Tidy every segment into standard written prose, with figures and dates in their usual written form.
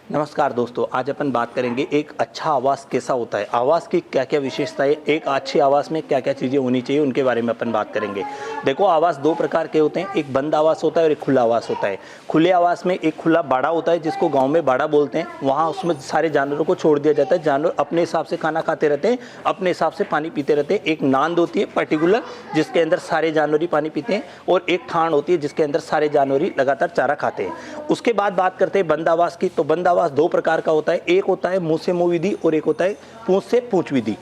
नमस्कार दोस्तों, आज अपन बात करेंगे एक अच्छा आवास कैसा होता है, आवास की क्या क्या विशेषताएं, एक अच्छे आवास में क्या क्या चीज़ें होनी चाहिए उनके बारे में अपन बात करेंगे। देखो, आवास दो प्रकार के होते हैं, एक बंद आवास होता है और एक खुला आवास होता है। खुले आवास में एक खुला बाड़ा होता है जिसको गाँव में बाड़ा बोलते हैं, वहाँ उसमें सारे जानवरों को छोड़ दिया जाता है। जानवर अपने हिसाब से खाना खाते रहते हैं, अपने हिसाब से पानी पीते रहते हैं। एक नांद होती है पर्टिकुलर जिसके अंदर सारे जानवर ही पानी पीते हैं, और एक ठाण होती है जिसके अंदर सारे जानवर ही लगातार चारा खाते हैं। उसके बाद बात करते हैं बंद आवास की। तो बंद आवास दो प्रकार का होता है, एक होता है मुंह से मुंह विधि और एक होता है पूंछ से पूंछ विधि।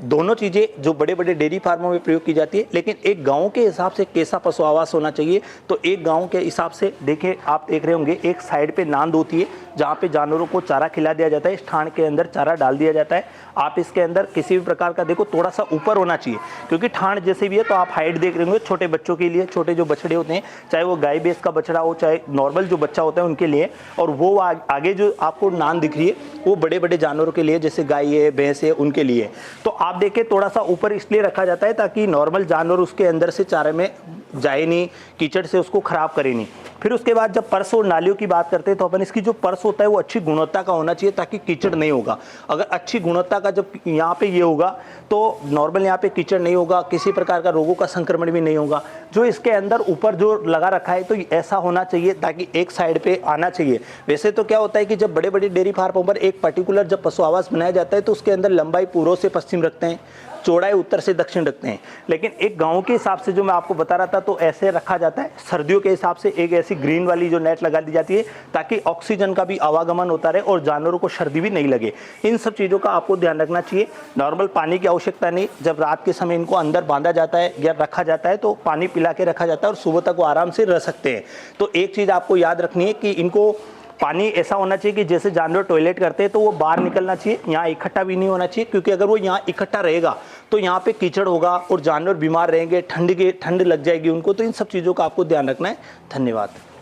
दोनों चीज़ें जो बड़े बड़े डेयरी फार्मों में प्रयोग की जाती है, लेकिन एक गांव के हिसाब से कैसा पशु आवास होना चाहिए, तो एक गांव के हिसाब से देखिए, आप देख रहे होंगे एक साइड पे नांद होती है जहाँ पे जानवरों को चारा खिला दिया जाता है, इस ठाण के अंदर चारा डाल दिया जाता है। आप इसके अंदर किसी भी प्रकार का देखो थोड़ा सा ऊपर होना चाहिए, क्योंकि ठाण जैसे भी है तो आप हाइट देख रहे होंगे, छोटे बच्चों के लिए, छोटे जो बछड़े होते हैं, चाहे वो गाय भैंस का बछड़ा हो चाहे नॉर्मल जो बच्चा होता है उनके लिए, और वो आगे जो आपको नांद दिख रही है वो बड़े बड़े जानवरों के लिए, जैसे गाय है भैंस है उनके लिए। तो आप देखें थोड़ा सा ऊपर इसलिए रखा जाता है ताकि नॉर्मल जानवर उसके अंदर से चारे में जाए नहीं, कीचड़ से उसको खराब करे नहीं। फिर उसके बाद जब पर्स और नालियों की बात करते हैं तो अपन इसकी जो पर्स होता है वो अच्छी गुणवत्ता का होना चाहिए ताकि कीचड़ नहीं होगा। अगर अच्छी गुणवत्ता का जब यहाँ पे ये होगा तो नॉर्मल यहाँ पे कीचड़ नहीं होगा, किसी प्रकार का रोगों का संक्रमण भी नहीं होगा। जो इसके अंदर ऊपर जो लगा रखा है तो ऐसा होना चाहिए ताकि एक साइड पे आना चाहिए। वैसे तो क्या होता है कि जब बड़े बड़े डेयरी फार्मों पर एक पर्टिकुलर जब पशु आवास बनाया जाता है तो उसके अंदर लंबाई पूर्व से पश्चिम रखते हैं, चौड़ाई उत्तर से दक्षिण रखते हैं। लेकिन एक गांव के हिसाब से जो मैं आपको बता रहा था तो ऐसे रखा जाता है। सर्दियों के हिसाब से एक ऐसी ग्रीन वाली जो नेट लगा दी जाती है ताकि ऑक्सीजन का भी आवागमन होता रहे और जानवरों को सर्दी भी नहीं लगे। इन सब चीज़ों का आपको ध्यान रखना चाहिए। नॉर्मल पानी की आवश्यकता नहीं, जब रात के समय इनको अंदर बांधा जाता है या रखा जाता है तो पानी पिला के रखा जाता है और सुबह तक वो आराम से रह सकते हैं। तो एक चीज़ आपको याद रखनी है कि इनको पानी ऐसा होना चाहिए कि जैसे जानवर टॉयलेट करते हैं तो वो बाहर निकलना चाहिए, यहाँ इकट्ठा भी नहीं होना चाहिए, क्योंकि अगर वो यहाँ इकट्ठा रहेगा तो यहाँ पे कीचड़ होगा और जानवर बीमार रहेंगे, ठंड लग जाएगी उनको। तो इन सब चीज़ों का आपको ध्यान रखना है। धन्यवाद।